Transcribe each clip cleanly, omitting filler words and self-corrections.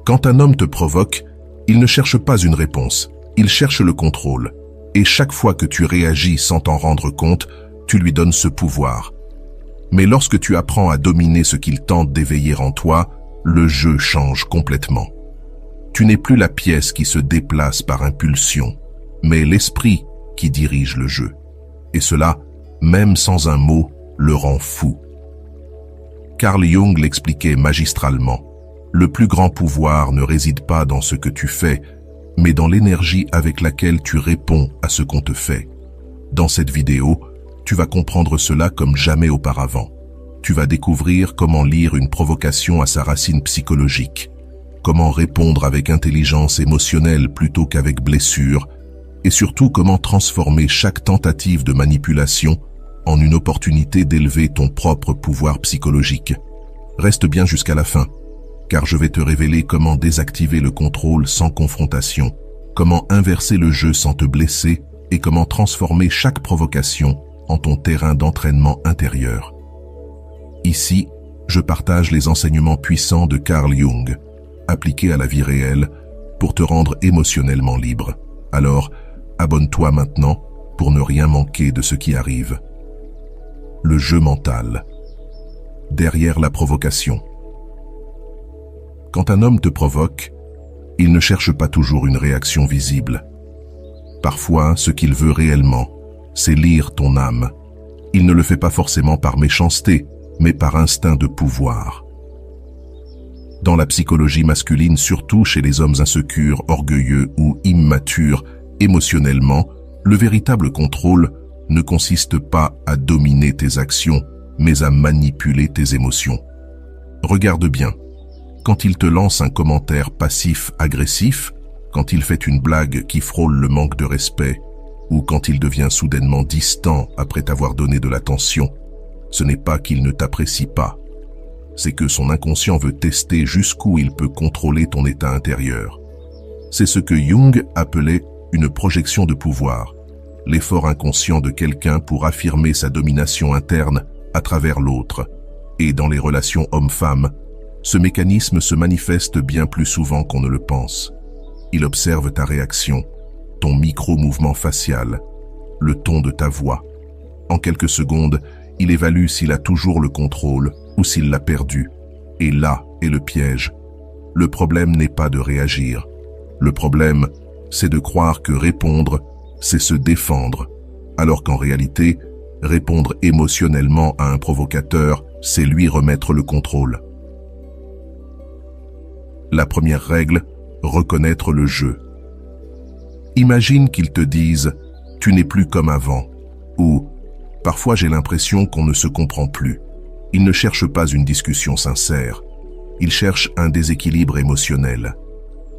Quand un homme te provoque, il ne cherche pas une réponse, il cherche le contrôle. Et chaque fois que tu réagis sans t'en rendre compte, tu lui donnes ce pouvoir. Mais lorsque tu apprends à dominer ce qu'il tente d'éveiller en toi, le jeu change complètement. Tu n'es plus la pièce qui se déplace par impulsion, mais l'esprit qui dirige le jeu. Et cela, même sans un mot, le rend fou. Carl Jung l'expliquait magistralement. Le plus grand pouvoir ne réside pas dans ce que tu fais, mais dans l'énergie avec laquelle tu réponds à ce qu'on te fait. Dans cette vidéo, tu vas comprendre cela comme jamais auparavant. Tu vas découvrir comment lire une provocation à sa racine psychologique, comment répondre avec intelligence émotionnelle plutôt qu'avec blessure, et surtout comment transformer chaque tentative de manipulation en une opportunité d'élever ton propre pouvoir psychologique. Reste bien jusqu'à la fin, car je vais te révéler comment désactiver le contrôle sans confrontation, comment inverser le jeu sans te blesser et comment transformer chaque provocation en ton terrain d'entraînement intérieur. Ici, je partage les enseignements puissants de Carl Jung, appliqués à la vie réelle, pour te rendre émotionnellement libre. Alors, abonne-toi maintenant pour ne rien manquer de ce qui arrive. Le jeu mental. Derrière la provocation. Quand un homme te provoque, il ne cherche pas toujours une réaction visible. Parfois, ce qu'il veut réellement, c'est lire ton âme. Il ne le fait pas forcément par méchanceté, mais par instinct de pouvoir. Dans la psychologie masculine, surtout chez les hommes insécures, orgueilleux ou immatures émotionnellement, le véritable contrôle ne consiste pas à dominer tes actions, mais à manipuler tes émotions. Regarde bien. Quand il te lance un commentaire passif-agressif, quand il fait une blague qui frôle le manque de respect, ou quand il devient soudainement distant après t'avoir donné de l'attention, ce n'est pas qu'il ne t'apprécie pas. C'est que son inconscient veut tester jusqu'où il peut contrôler ton état intérieur. C'est ce que Jung appelait une projection de pouvoir, l'effort inconscient de quelqu'un pour affirmer sa domination interne à travers l'autre. Et dans les relations homme-femme, ce mécanisme se manifeste bien plus souvent qu'on ne le pense. Il observe ta réaction, ton micro-mouvement facial, le ton de ta voix. En quelques secondes, il évalue s'il a toujours le contrôle ou s'il l'a perdu. Et là est le piège. Le problème n'est pas de réagir. Le problème, c'est de croire que répondre, c'est se défendre, alors qu'en réalité, répondre émotionnellement à un provocateur, c'est lui remettre le contrôle. La première règle, reconnaître le jeu. Imagine qu'ils te disent « tu n'es plus comme avant » ou « parfois j'ai l'impression qu'on ne se comprend plus ». Ils ne cherchent pas une discussion sincère, ils cherchent un déséquilibre émotionnel.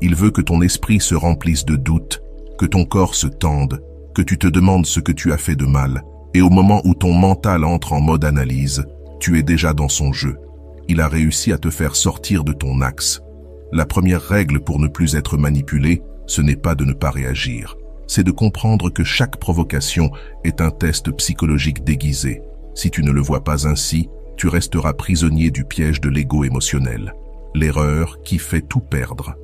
Il veut que ton esprit se remplisse de doutes, que ton corps se tende, que tu te demandes ce que tu as fait de mal, et au moment où ton mental entre en mode analyse, tu es déjà dans son jeu. Il a réussi à te faire sortir de ton axe. La première règle pour ne plus être manipulé, ce n'est pas de ne pas réagir. C'est de comprendre que chaque provocation est un test psychologique déguisé. Si tu ne le vois pas ainsi, tu resteras prisonnier du piège de l'ego émotionnel. L'erreur qui fait tout perdre.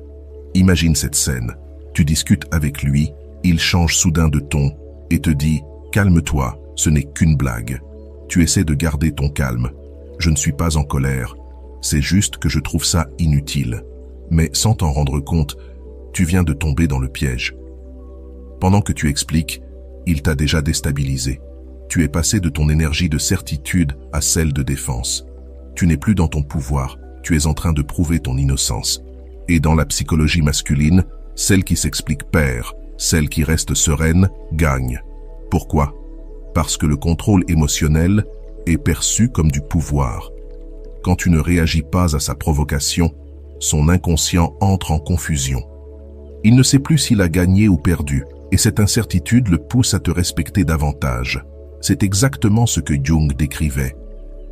Imagine cette scène. Tu discutes avec lui, il change soudain de ton et te dit « Calme-toi, ce n'est qu'une blague ». Tu essaies de garder ton calme. « Je ne suis pas en colère, c'est juste que je trouve ça inutile ». Mais sans t'en rendre compte, tu viens de tomber dans le piège. Pendant que tu expliques, il t'a déjà déstabilisé. Tu es passé de ton énergie de certitude à celle de défense. Tu n'es plus dans ton pouvoir, tu es en train de prouver ton innocence. Et dans la psychologie masculine, celle qui s'explique perd, celle qui reste sereine gagne. Pourquoi? Parce que le contrôle émotionnel est perçu comme du pouvoir. Quand tu ne réagis pas à sa provocation, son inconscient entre en confusion. Il ne sait plus s'il a gagné ou perdu, et cette incertitude le pousse à te respecter davantage. C'est exactement ce que Jung décrivait.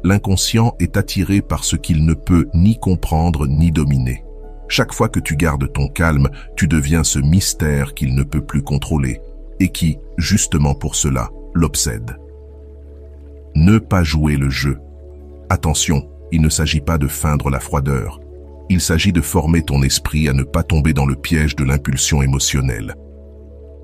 L'inconscient est attiré par ce qu'il ne peut ni comprendre ni dominer. Chaque fois que tu gardes ton calme, tu deviens ce mystère qu'il ne peut plus contrôler, et qui, justement pour cela, l'obsède. Ne pas jouer le jeu. Attention, il ne s'agit pas de feindre la froideur. Il s'agit de former ton esprit à ne pas tomber dans le piège de l'impulsion émotionnelle.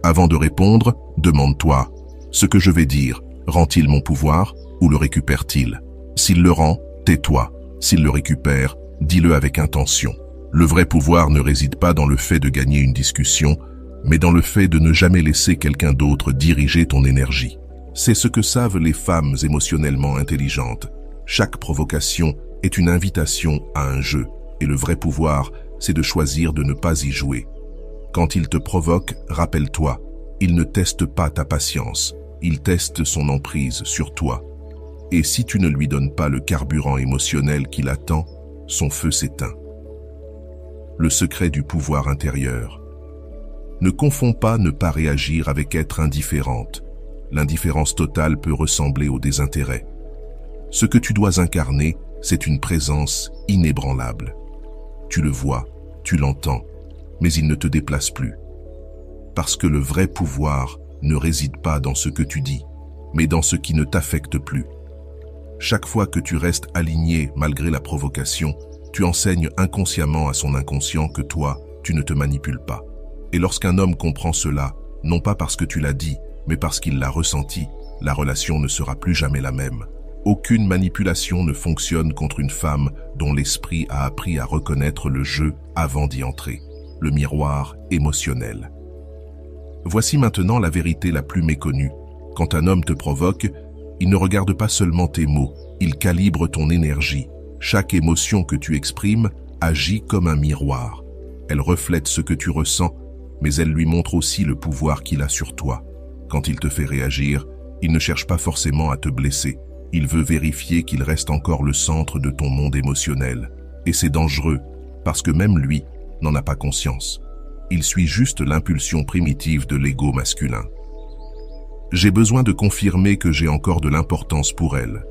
Avant de répondre, demande-toi, ce que je vais dire, rend-il mon pouvoir ou le récupère-t-il? S'il le rend, tais-toi. S'il le récupère, dis-le avec intention. Le vrai pouvoir ne réside pas dans le fait de gagner une discussion, mais dans le fait de ne jamais laisser quelqu'un d'autre diriger ton énergie. C'est ce que savent les femmes émotionnellement intelligentes. Chaque provocation est une invitation à un jeu, et le vrai pouvoir, c'est de choisir de ne pas y jouer. Quand il te provoque, rappelle-toi, il ne teste pas ta patience, il teste son emprise sur toi. Et si tu ne lui donnes pas le carburant émotionnel qu'il attend, son feu s'éteint. Le secret du pouvoir intérieur. Ne confonds pas ne pas réagir avec être indifférente. L'indifférence totale peut ressembler au désintérêt. Ce que tu dois incarner, c'est une présence inébranlable. Tu le vois, tu l'entends, mais il ne te déplace plus. Parce que le vrai pouvoir ne réside pas dans ce que tu dis, mais dans ce qui ne t'affecte plus. Chaque fois que tu restes aligné malgré la provocation, tu enseignes inconsciemment à son inconscient que toi, tu ne te manipules pas. Et lorsqu'un homme comprend cela, non pas parce que tu l'as dit, mais parce qu'il l'a ressenti, la relation ne sera plus jamais la même. Aucune manipulation ne fonctionne contre une femme dont l'esprit a appris à reconnaître le jeu avant d'y entrer, le miroir émotionnel. Voici maintenant la vérité la plus méconnue. Quand un homme te provoque, il ne regarde pas seulement tes mots, il calibre ton énergie. Chaque émotion que tu exprimes agit comme un miroir. Elle reflète ce que tu ressens, mais elle lui montre aussi le pouvoir qu'il a sur toi. Quand il te fait réagir, il ne cherche pas forcément à te blesser. Il veut vérifier qu'il reste encore le centre de ton monde émotionnel. Et c'est dangereux, parce que même lui n'en a pas conscience. Il suit juste l'impulsion primitive de l'ego masculin. J'ai besoin de confirmer que j'ai encore de l'importance pour elle.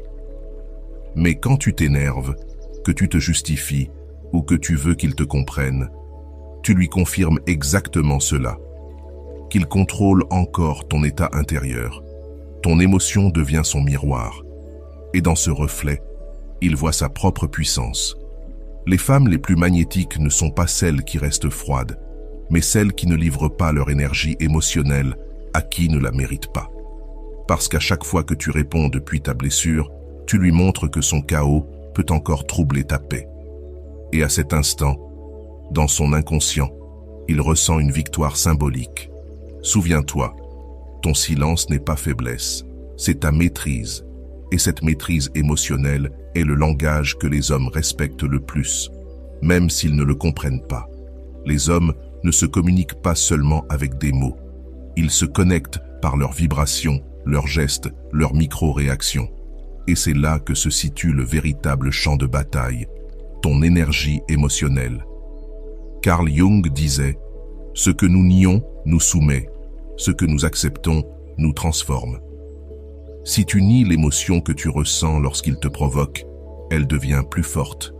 Mais quand tu t'énerves, que tu te justifies ou que tu veux qu'il te comprenne, tu lui confirmes exactement cela. Qu'il contrôle encore ton état intérieur. Ton émotion devient son miroir. Et dans ce reflet, il voit sa propre puissance. Les femmes les plus magnétiques ne sont pas celles qui restent froides, mais celles qui ne livrent pas leur énergie émotionnelle à qui ne la mérite pas. Parce qu'à chaque fois que tu réponds depuis ta blessure, tu lui montres que son chaos peut encore troubler ta paix. Et à cet instant, dans son inconscient, il ressent une victoire symbolique. Souviens-toi, ton silence n'est pas faiblesse, c'est ta maîtrise. Et cette maîtrise émotionnelle est le langage que les hommes respectent le plus, même s'ils ne le comprennent pas. Les hommes ne se communiquent pas seulement avec des mots. Ils se connectent par leurs vibrations, leurs gestes, leurs micro-réactions. Et c'est là que se situe le véritable champ de bataille, ton énergie émotionnelle. Carl Jung disait « Ce que nous nions nous soumet, ce que nous acceptons nous transforme ». Si tu nies l'émotion que tu ressens lorsqu'il te provoque, elle devient plus forte.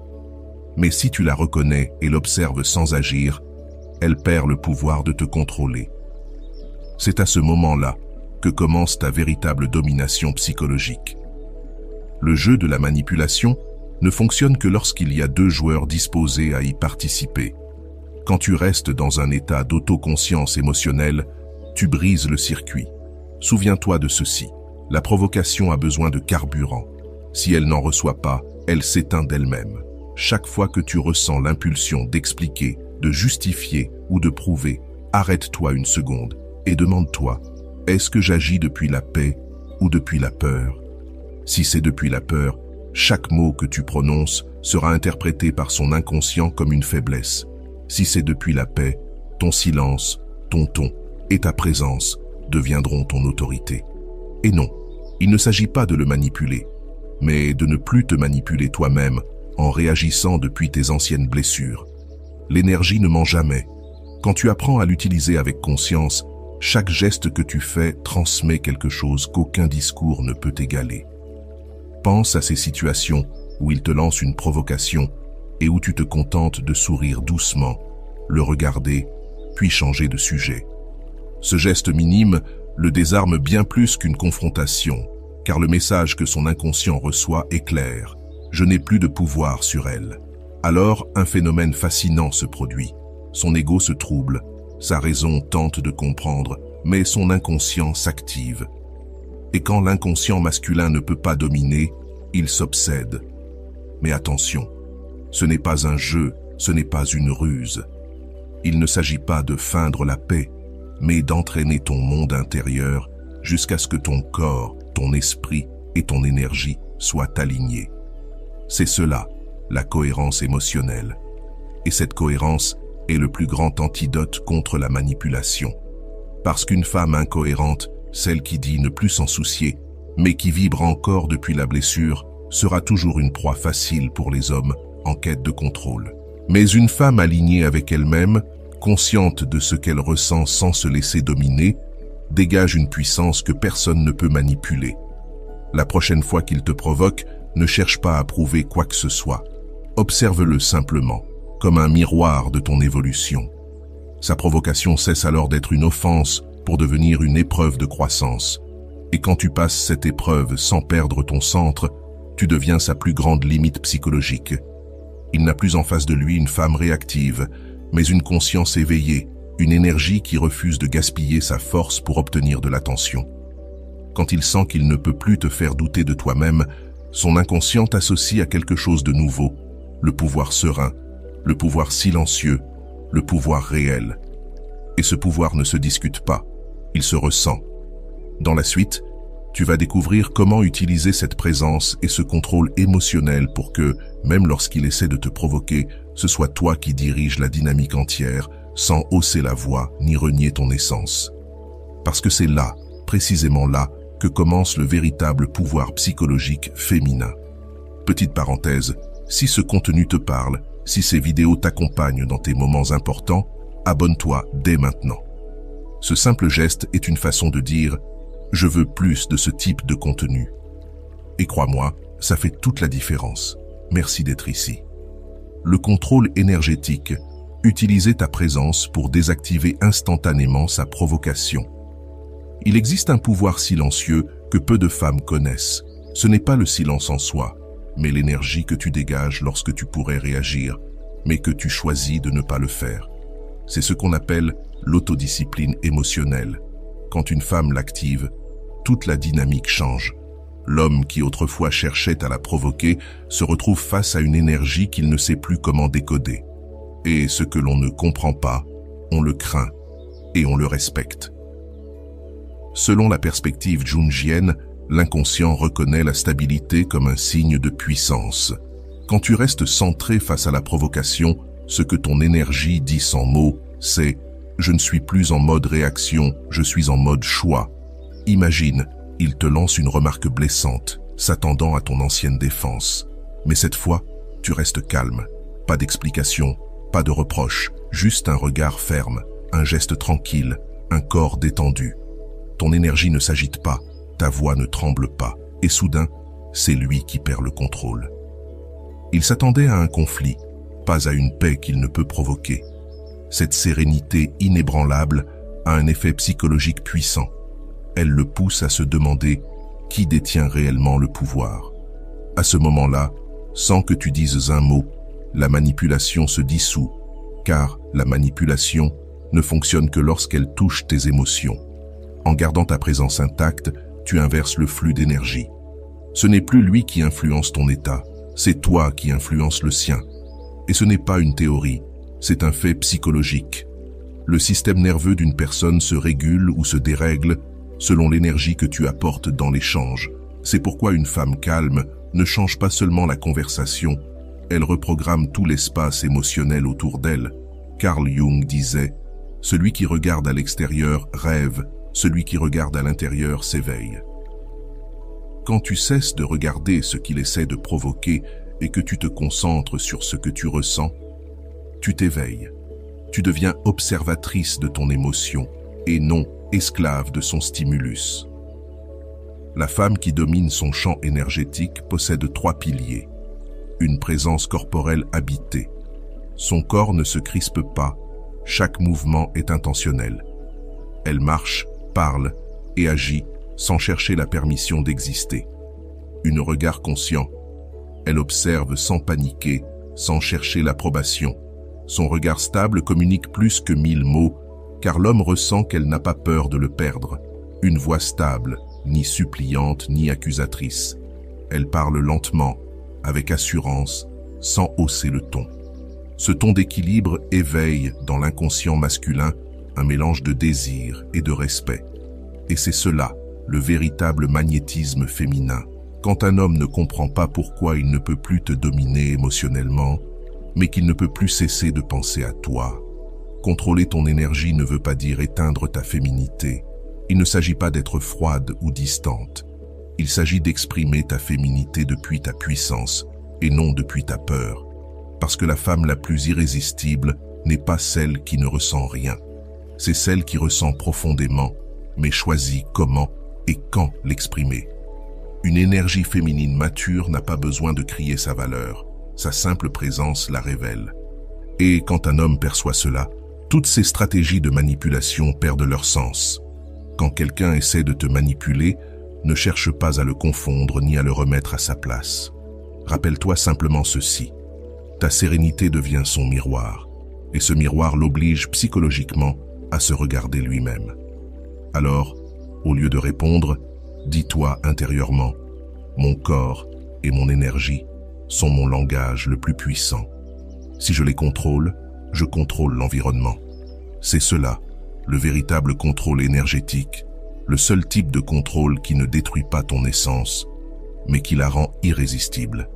Mais si tu la reconnais et l'observes sans agir, elle perd le pouvoir de te contrôler. C'est à ce moment-là que commence ta véritable domination psychologique. Le jeu de la manipulation ne fonctionne que lorsqu'il y a deux joueurs disposés à y participer. Quand tu restes dans un état d'autoconscience émotionnelle, tu brises le circuit. Souviens-toi de ceci. La provocation a besoin de carburant. Si elle n'en reçoit pas, elle s'éteint d'elle-même. Chaque fois que tu ressens l'impulsion d'expliquer, de justifier ou de prouver, arrête-toi une seconde et demande-toi, est-ce que j'agis depuis la paix ou depuis la peur? Si c'est depuis la peur, chaque mot que tu prononces sera interprété par son inconscient comme une faiblesse. Si c'est depuis la paix, ton silence, ton ton et ta présence deviendront ton autorité. Et non, il ne s'agit pas de le manipuler, mais de ne plus te manipuler toi-même en réagissant depuis tes anciennes blessures. L'énergie ne ment jamais. Quand tu apprends à l'utiliser avec conscience, chaque geste que tu fais transmet quelque chose qu'aucun discours ne peut égaler. Pense à ces situations où il te lance une provocation et où tu te contentes de sourire doucement, le regarder, puis changer de sujet. Ce geste minime le désarme bien plus qu'une confrontation, car le message que son inconscient reçoit est clair. Je n'ai plus de pouvoir sur elle. Alors, un phénomène fascinant se produit. Son ego se trouble, sa raison tente de comprendre, mais son inconscient s'active. Et quand l'inconscient masculin ne peut pas dominer, il s'obsède. Mais attention, ce n'est pas un jeu, ce n'est pas une ruse. Il ne s'agit pas de feindre la paix, mais d'entraîner ton monde intérieur jusqu'à ce que ton corps, ton esprit et ton énergie soient alignés. C'est cela, la cohérence émotionnelle. Et cette cohérence est le plus grand antidote contre la manipulation. Parce qu'une femme incohérente, celle qui dit ne plus s'en soucier, mais qui vibre encore depuis la blessure, sera toujours une proie facile pour les hommes en quête de contrôle. Mais une femme alignée avec elle-même, consciente de ce qu'elle ressent sans se laisser dominer, dégage une puissance que personne ne peut manipuler. La prochaine fois qu'il te provoque, ne cherche pas à prouver quoi que ce soit. Observe-le simplement, comme un miroir de ton évolution. Sa provocation cesse alors d'être une offense pour devenir une épreuve de croissance. Et quand tu passes cette épreuve sans perdre ton centre, tu deviens sa plus grande limite psychologique. Il n'a plus en face de lui une femme réactive, mais une conscience éveillée, une énergie qui refuse de gaspiller sa force pour obtenir de l'attention. Quand il sent qu'il ne peut plus te faire douter de toi-même, son inconscient t'associe à quelque chose de nouveau, le pouvoir serein, le pouvoir silencieux, le pouvoir réel. Et ce pouvoir ne se discute pas, il se ressent. Dans la suite, tu vas découvrir comment utiliser cette présence et ce contrôle émotionnel pour que, même lorsqu'il essaie de te provoquer, ce soit toi qui dirige la dynamique entière, sans hausser la voix ni renier ton essence. Parce que c'est là, précisément là, que commence le véritable pouvoir psychologique féminin. Petite parenthèse, si ce contenu te parle, si ces vidéos t'accompagnent dans tes moments importants, abonne-toi dès maintenant. Ce simple geste est une façon de dire « Je veux plus de ce type de contenu ». Et crois-moi, ça fait toute la différence. Merci d'être ici. Le contrôle énergétique. Utilisez ta présence pour désactiver instantanément sa provocation. Il existe un pouvoir silencieux que peu de femmes connaissent. Ce n'est pas le silence en soi, mais l'énergie que tu dégages lorsque tu pourrais réagir, mais que tu choisis de ne pas le faire. C'est ce qu'on appelle l'autodiscipline émotionnelle. Quand une femme l'active, toute la dynamique change. L'homme qui autrefois cherchait à la provoquer se retrouve face à une énergie qu'il ne sait plus comment décoder. Et ce que l'on ne comprend pas, on le craint et on le respecte. Selon la perspective jungienne, l'inconscient reconnaît la stabilité comme un signe de puissance. Quand tu restes centré face à la provocation, ce que ton énergie dit sans mots, c'est « je ne suis plus en mode réaction, je suis en mode choix ». Imagine, il te lance une remarque blessante, s'attendant à ton ancienne défense. Mais cette fois, tu restes calme. Pas d'explication, pas de reproche, juste un regard ferme, un geste tranquille, un corps détendu. Ton énergie ne s'agite pas, ta voix ne tremble pas, et soudain, c'est lui qui perd le contrôle. Il s'attendait à un conflit, pas à une paix qu'il ne peut provoquer. Cette sérénité inébranlable a un effet psychologique puissant. Elle le pousse à se demander qui détient réellement le pouvoir. À ce moment-là, sans que tu dises un mot, la manipulation se dissout, car la manipulation ne fonctionne que lorsqu'elle touche tes émotions. En gardant ta présence intacte, tu inverses le flux d'énergie. Ce n'est plus lui qui influence ton état, c'est toi qui influences le sien. Et ce n'est pas une théorie, c'est un fait psychologique. Le système nerveux d'une personne se régule ou se dérègle selon l'énergie que tu apportes dans l'échange. C'est pourquoi une femme calme ne change pas seulement la conversation, elle reprogramme tout l'espace émotionnel autour d'elle. Carl Jung disait « Celui qui regarde à l'extérieur rêve, celui qui regarde à l'intérieur s'éveille ». Quand tu cesses de regarder ce qu'il essaie de provoquer et que tu te concentres sur ce que tu ressens, tu t'éveilles. Tu deviens observatrice de ton émotion et non esclave de son stimulus. La femme qui domine son champ énergétique possède 3 piliers. Une présence corporelle habitée. Son corps ne se crispe pas, chaque mouvement est intentionnel. Elle marche, parle et agit sans chercher la permission d'exister. Un regard conscient. Elle observe sans paniquer, sans chercher l'approbation. Son regard stable communique plus que 1000 mots, car l'homme ressent qu'elle n'a pas peur de le perdre. Une voix stable, ni suppliante, ni accusatrice. Elle parle lentement, avec assurance, sans hausser le ton. Ce ton d'équilibre éveille, dans l'inconscient masculin, un mélange de désir et de respect. Et c'est cela, le véritable magnétisme féminin. Quand un homme ne comprend pas pourquoi il ne peut plus te dominer émotionnellement, mais qu'il ne peut plus cesser de penser à toi. Contrôler ton énergie ne veut pas dire éteindre ta féminité. Il ne s'agit pas d'être froide ou distante. Il s'agit d'exprimer ta féminité depuis ta puissance et non depuis ta peur. Parce que la femme la plus irrésistible n'est pas celle qui ne ressent rien. C'est celle qui ressent profondément, mais choisit comment et quand l'exprimer. Une énergie féminine mature n'a pas besoin de crier sa valeur. Sa simple présence la révèle. Et quand un homme perçoit cela, toutes ses stratégies de manipulation perdent leur sens. Quand quelqu'un essaie de te manipuler, ne cherche pas à le confondre ni à le remettre à sa place. Rappelle-toi simplement ceci. Ta sérénité devient son miroir, et ce miroir l'oblige psychologiquement à se regarder lui-même. Alors, au lieu de répondre, dis-toi intérieurement, mon corps et mon énergie sont mon langage le plus puissant. Si je les contrôle, je contrôle l'environnement. C'est cela, le véritable contrôle énergétique, le seul type de contrôle qui ne détruit pas ton essence, mais qui la rend irrésistible.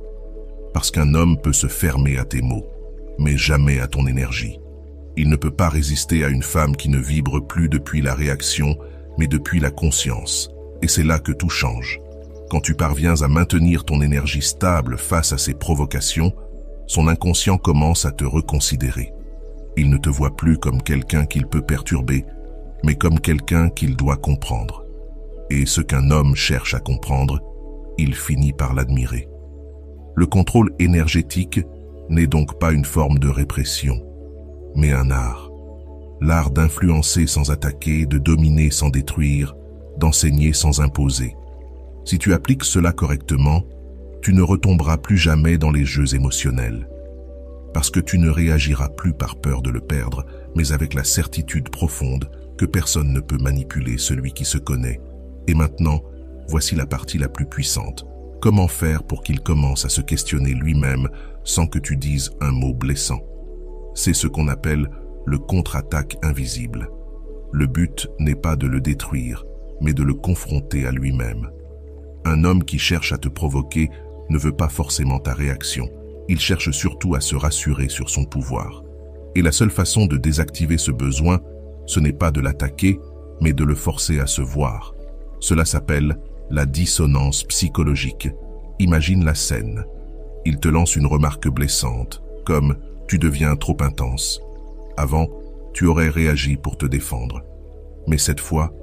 Parce qu'un homme peut se fermer à tes mots, mais jamais à ton énergie. Il ne peut pas résister à une femme qui ne vibre plus depuis la réaction, mais depuis la conscience. Et c'est là que tout change. Quand tu parviens à maintenir ton énergie stable face à ses provocations, son inconscient commence à te reconsidérer. Il ne te voit plus comme quelqu'un qu'il peut perturber, mais comme quelqu'un qu'il doit comprendre. Et ce qu'un homme cherche à comprendre, il finit par l'admirer. Le contrôle énergétique n'est donc pas une forme de répression, mais un art. L'art d'influencer sans attaquer, de dominer sans détruire, d'enseigner sans imposer. Si tu appliques cela correctement, tu ne retomberas plus jamais dans les jeux émotionnels. Parce que tu ne réagiras plus par peur de le perdre, mais avec la certitude profonde que personne ne peut manipuler celui qui se connaît. Et maintenant, voici la partie la plus puissante. Comment faire pour qu'il commence à se questionner lui-même sans que tu dises un mot blessant? C'est ce qu'on appelle le contre-attaque invisible. Le but n'est pas de le détruire, mais de le confronter à lui-même. Un homme qui cherche à te provoquer ne veut pas forcément ta réaction. Il cherche surtout à se rassurer sur son pouvoir. Et la seule façon de désactiver ce besoin, ce n'est pas de l'attaquer, mais de le forcer à se voir. Cela s'appelle la dissonance psychologique. Imagine la scène. Il te lance une remarque blessante, comme « tu deviens trop intense ». Avant, tu aurais réagi pour te défendre. Mais cette fois,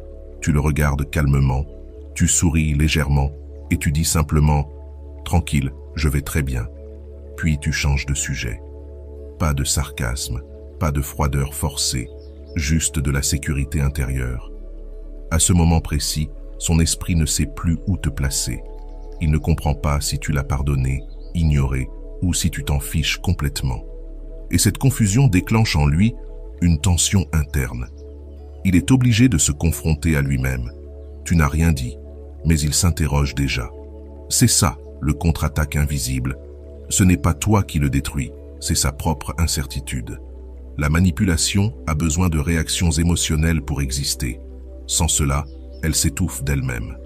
tu le regardes calmement, tu souris légèrement et tu dis simplement « tranquille, je vais très bien ». Puis tu changes de sujet. Pas de sarcasme, pas de froideur forcée, juste de la sécurité intérieure. À ce moment précis, son esprit ne sait plus où te placer. Il ne comprend pas si tu l'as pardonné, ignoré ou si tu t'en fiches complètement. Et cette confusion déclenche en lui une tension interne. Il est obligé de se confronter à lui-même. Tu n'as rien dit, mais il s'interroge déjà. C'est ça, le contre-attaque invisible. Ce n'est pas toi qui le détruis, c'est sa propre incertitude. La manipulation a besoin de réactions émotionnelles pour exister. Sans cela, elle s'étouffe d'elle-même.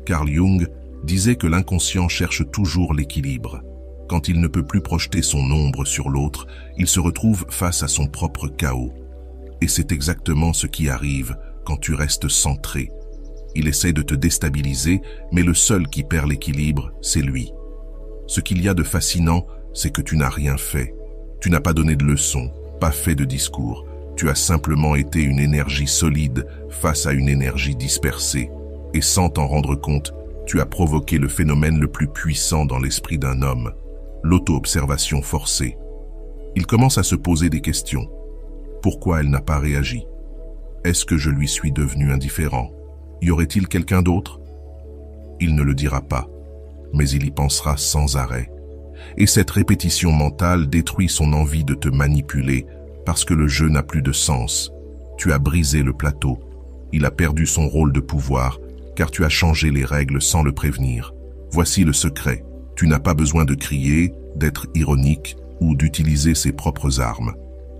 Carl Jung disait que l'inconscient cherche toujours l'équilibre. Quand il ne peut plus projeter son ombre sur l'autre, il se retrouve face à son propre chaos. Et c'est exactement ce qui arrive quand tu restes centré. Il essaie de te déstabiliser, mais le seul qui perd l'équilibre, c'est lui. Ce qu'il y a de fascinant, c'est que tu n'as rien fait. Tu n'as pas donné de leçons, pas fait de discours. Tu as simplement été une énergie solide face à une énergie dispersée. Et sans t'en rendre compte, tu as provoqué le phénomène le plus puissant dans l'esprit d'un homme, l'auto-observation forcée. Il commence à se poser des questions. Pourquoi elle n'a pas réagi? Est-ce que je lui suis devenu indifférent? Y aurait-il quelqu'un d'autre? Il ne le dira pas, mais il y pensera sans arrêt. Et cette répétition mentale détruit son envie de te manipuler parce que le jeu n'a plus de sens. Tu as brisé le plateau. Il a perdu son rôle de pouvoir car tu as changé les règles sans le prévenir. Voici le secret. Tu n'as pas besoin de crier, d'être ironique ou d'utiliser ses propres armes.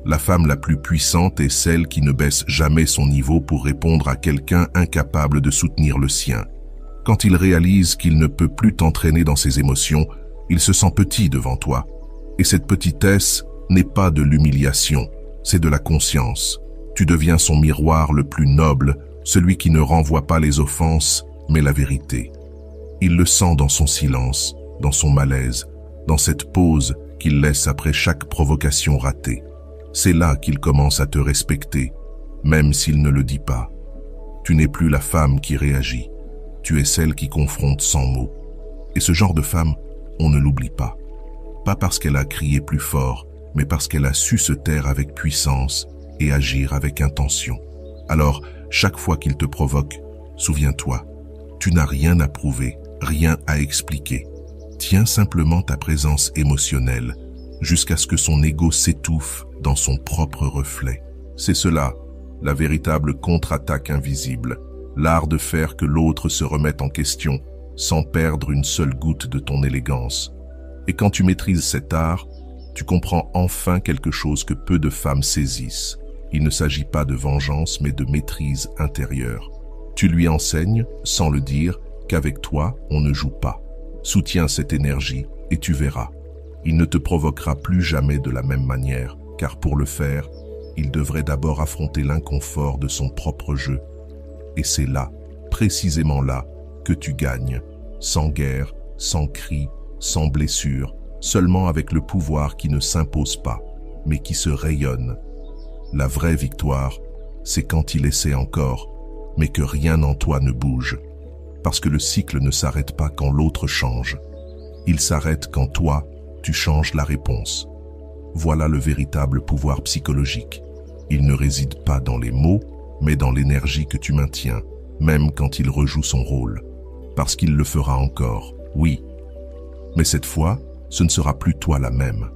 La femme la plus puissante est celle qui ne baisse jamais son niveau pour répondre à quelqu'un incapable de soutenir le sien. Quand il réalise qu'il ne peut plus t'entraîner dans ses émotions, il se sent petit devant toi. Et cette petitesse n'est pas de l'humiliation, c'est de la conscience. Tu deviens son miroir le plus noble, celui qui ne renvoie pas les offenses, mais la vérité. Il le sent dans son silence, dans son malaise, dans cette pause qu'il laisse après chaque provocation ratée. C'est là qu'il commence à te respecter, même s'il ne le dit pas. Tu n'es plus la femme qui réagit, tu es celle qui confronte sans mots. Et ce genre de femme, on ne l'oublie pas. Pas parce qu'elle a crié plus fort, mais parce qu'elle a su se taire avec puissance et agir avec intention. Alors, chaque fois qu'il te provoque, souviens-toi, tu n'as rien à prouver, rien à expliquer. Tiens simplement ta présence émotionnelle, jusqu'à ce que son ego s'étouffe dans son propre reflet. C'est cela, la véritable contre-attaque invisible, l'art de faire que l'autre se remette en question, sans perdre une seule goutte de ton élégance. Et quand tu maîtrises cet art, tu comprends enfin quelque chose que peu de femmes saisissent. Il ne s'agit pas de vengeance, mais de maîtrise intérieure. Tu lui enseignes, sans le dire, qu'avec toi, on ne joue pas. Soutiens cette énergie et tu verras. Il ne te provoquera plus jamais de la même manière, car pour le faire, il devrait d'abord affronter l'inconfort de son propre jeu. Et c'est là, précisément là, que tu gagnes, sans guerre, sans cris, sans blessure, seulement avec le pouvoir qui ne s'impose pas, mais qui se rayonne. La vraie victoire, c'est quand il essaie encore, mais que rien en toi ne bouge. Parce que le cycle ne s'arrête pas quand l'autre change. Il s'arrête quand toi, tu changes la réponse. Voilà le véritable pouvoir psychologique. Il ne réside pas dans les mots, mais dans l'énergie que tu maintiens, même quand il rejoue son rôle. Parce qu'il le fera encore, oui. Mais cette fois, ce ne sera plus toi la même.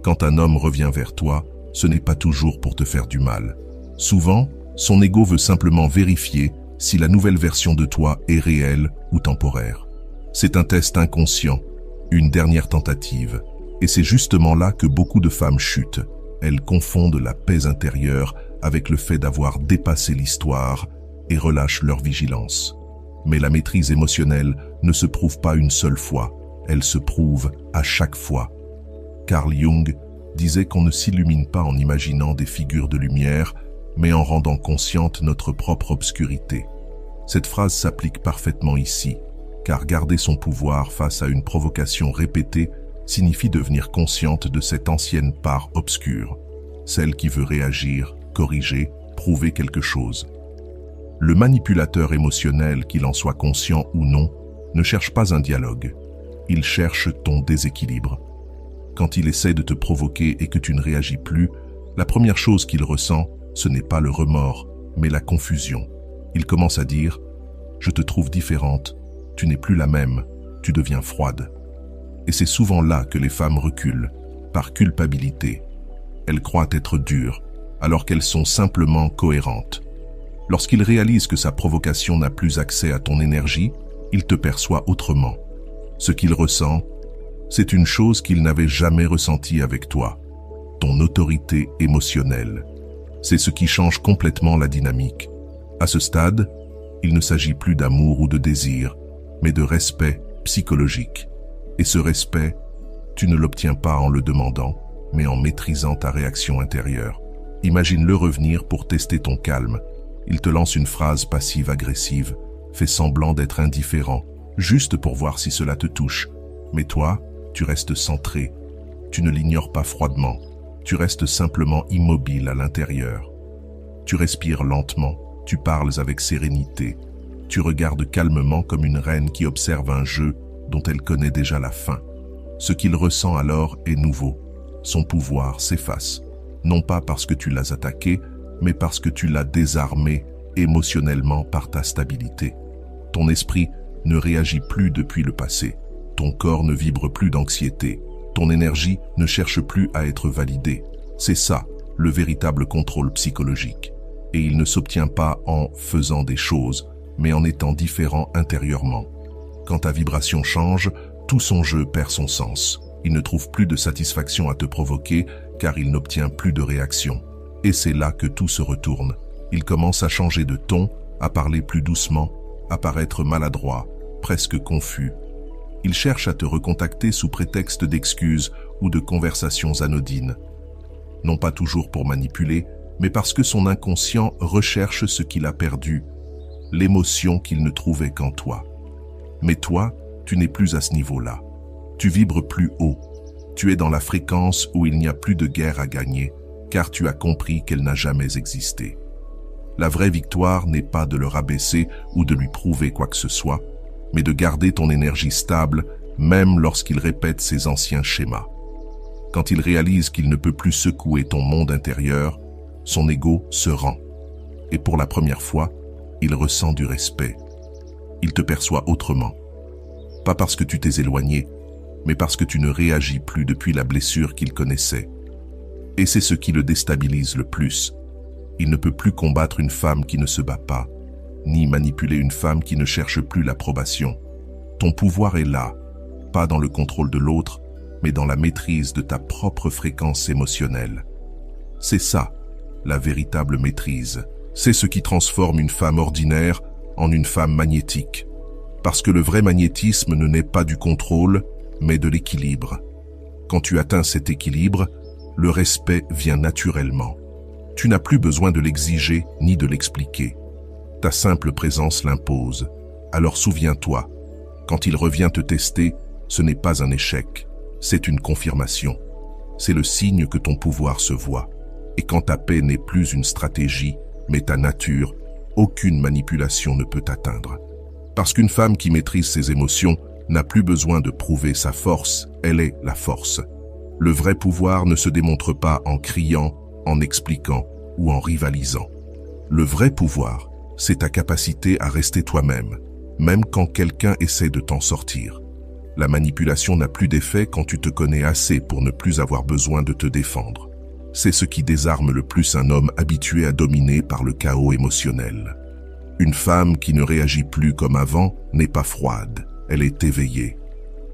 Quand un homme revient vers toi, ce n'est pas toujours pour te faire du mal. Souvent, son ego veut simplement vérifier si la nouvelle version de toi est réelle ou temporaire. C'est un test inconscient, une dernière tentative. Et c'est justement là que beaucoup de femmes chutent. Elles confondent la paix intérieure avec le fait d'avoir dépassé l'histoire et relâchent leur vigilance. Mais la maîtrise émotionnelle ne se prouve pas une seule fois, elle se prouve à chaque fois. Carl Jung disait qu'on ne s'illumine pas en imaginant des figures de lumière, mais en rendant consciente notre propre obscurité. Cette phrase s'applique parfaitement ici, car garder son pouvoir face à une provocation répétée signifie devenir consciente de cette ancienne part obscure, celle qui veut réagir, corriger, prouver quelque chose. Le manipulateur émotionnel, qu'il en soit conscient ou non, ne cherche pas un dialogue. Il cherche ton déséquilibre. Quand il essaie de te provoquer et que tu ne réagis plus, la première chose qu'il ressent, ce n'est pas le remords, mais la confusion. Il commence à dire « Je te trouve différente, tu n'es plus la même, tu deviens froide ». Et c'est souvent là que les femmes reculent, par culpabilité. Elles croient être dures, alors qu'elles sont simplement cohérentes. Lorsqu'il réalise que sa provocation n'a plus accès à ton énergie, il te perçoit autrement. Ce qu'il ressent, c'est une chose qu'il n'avait jamais ressentie avec toi, ton autorité émotionnelle. C'est ce qui change complètement la dynamique. À ce stade, il ne s'agit plus d'amour ou de désir, mais de respect psychologique. Et ce respect, tu ne l'obtiens pas en le demandant, mais en maîtrisant ta réaction intérieure. Imagine-le revenir pour tester ton calme. Il te lance une phrase passive-agressive, fait semblant d'être indifférent, juste pour voir si cela te touche. Mais toi, tu restes centré. Tu ne l'ignores pas froidement. Tu restes simplement immobile à l'intérieur. Tu respires lentement, tu parles avec sérénité. Tu regardes calmement comme une reine qui observe un jeu dont elle connaît déjà la fin. Ce qu'il ressent alors est nouveau. Son pouvoir s'efface, non pas parce que tu l'as attaqué, mais parce que tu l'as désarmé émotionnellement par ta stabilité. Ton esprit ne réagit plus depuis le passé. Ton corps ne vibre plus d'anxiété. Ton énergie ne cherche plus à être validée. C'est ça, le véritable contrôle psychologique. Et il ne s'obtient pas en faisant des choses, mais en étant différent intérieurement. Quand ta vibration change, tout son jeu perd son sens. Il ne trouve plus de satisfaction à te provoquer car il n'obtient plus de réaction. Et c'est là que tout se retourne. Il commence à changer de ton, à parler plus doucement, à paraître maladroit, presque confus. Il cherche à te recontacter sous prétexte d'excuses ou de conversations anodines. Non pas toujours pour manipuler, mais parce que son inconscient recherche ce qu'il a perdu, l'émotion qu'il ne trouvait qu'en toi. Mais toi, tu n'es plus à ce niveau-là. Tu vibres plus haut. Tu es dans la fréquence où il n'y a plus de guerre à gagner, car tu as compris qu'elle n'a jamais existé. La vraie victoire n'est pas de le rabaisser ou de lui prouver quoi que ce soit, mais de garder ton énergie stable, même lorsqu'il répète ses anciens schémas. Quand il réalise qu'il ne peut plus secouer ton monde intérieur, son ego se rend. Et pour la première fois, il ressent du respect. Il te perçoit autrement. Pas parce que tu t'es éloigné, mais parce que tu ne réagis plus depuis la blessure qu'il connaissait. Et c'est ce qui le déstabilise le plus. Il ne peut plus combattre une femme qui ne se bat pas, ni manipuler une femme qui ne cherche plus l'approbation. Ton pouvoir est là, pas dans le contrôle de l'autre, mais dans la maîtrise de ta propre fréquence émotionnelle. C'est ça, la véritable maîtrise. C'est ce qui transforme une femme ordinaire en une femme magnétique. Parce que le vrai magnétisme ne naît pas du contrôle, mais de l'équilibre. Quand tu atteins cet équilibre, le respect vient naturellement. Tu n'as plus besoin de l'exiger ni de l'expliquer. Ta simple présence l'impose. Alors souviens-toi, quand il revient te tester, ce n'est pas un échec, c'est une confirmation. C'est le signe que ton pouvoir se voit. Et quand ta paix n'est plus une stratégie, mais ta nature, aucune manipulation ne peut t'atteindre. Parce qu'une femme qui maîtrise ses émotions n'a plus besoin de prouver sa force, elle est la force. Le vrai pouvoir ne se démontre pas en criant, en expliquant ou en rivalisant. Le vrai pouvoir, c'est ta capacité à rester toi-même, même quand quelqu'un essaie de t'en sortir. La manipulation n'a plus d'effet quand tu te connais assez pour ne plus avoir besoin de te défendre. C'est ce qui désarme le plus un homme habitué à dominer par le chaos émotionnel. Une femme qui ne réagit plus comme avant n'est pas froide, elle est éveillée.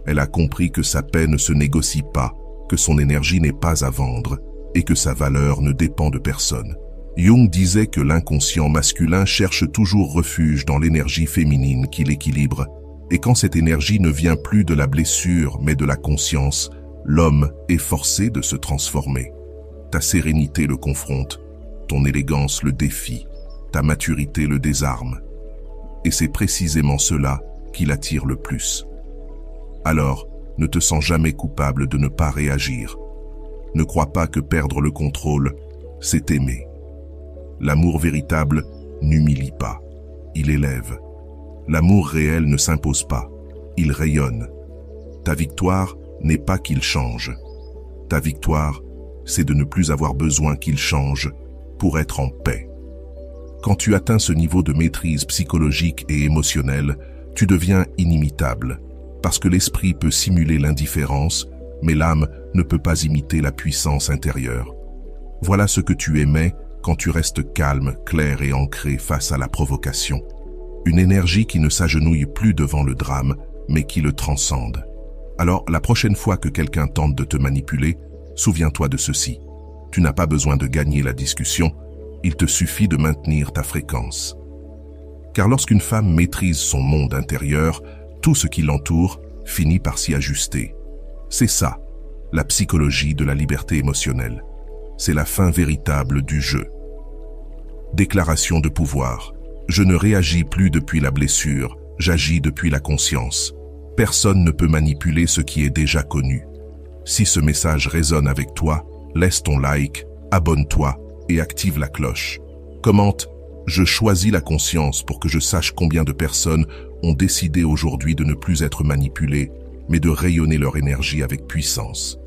Elle a compris que sa paix ne se négocie pas, que son énergie n'est pas à vendre et que sa valeur ne dépend de personne. Jung disait que l'inconscient masculin cherche toujours refuge dans l'énergie féminine qui l'équilibre, et quand cette énergie ne vient plus de la blessure mais de la conscience, l'homme est forcé de se transformer. Ta sérénité le confronte, ton élégance le défie, ta maturité le désarme. Et c'est précisément cela qui l'attire le plus. Alors, ne te sens jamais coupable de ne pas réagir. Ne crois pas que perdre le contrôle, c'est aimer. L'amour véritable n'humilie pas, il élève. L'amour réel ne s'impose pas, il rayonne. Ta victoire n'est pas qu'il change. Ta victoire, c'est de ne plus avoir besoin qu'il change pour être en paix. Quand tu atteins ce niveau de maîtrise psychologique et émotionnelle, tu deviens inimitable, parce que l'esprit peut simuler l'indifférence, mais l'âme ne peut pas imiter la puissance intérieure. Voilà ce que tu émets quand tu restes calme, clair et ancré face à la provocation. Une énergie qui ne s'agenouille plus devant le drame, mais qui le transcende. Alors, la prochaine fois que quelqu'un tente de te manipuler, souviens-toi de ceci. Tu n'as pas besoin de gagner la discussion, il te suffit de maintenir ta fréquence. Car lorsqu'une femme maîtrise son monde intérieur, tout ce qui l'entoure finit par s'y ajuster. C'est ça, la psychologie de la liberté émotionnelle. C'est la fin véritable du jeu. Déclaration de pouvoir. Je ne réagis plus depuis la blessure, j'agis depuis la conscience. Personne ne peut manipuler ce qui est déjà connu. Si ce message résonne avec toi, laisse ton like, abonne-toi et active la cloche. Commente « Je choisis la conscience pour que je sache combien de personnes ont décidé aujourd'hui de ne plus être manipulées, mais de rayonner leur énergie avec puissance. »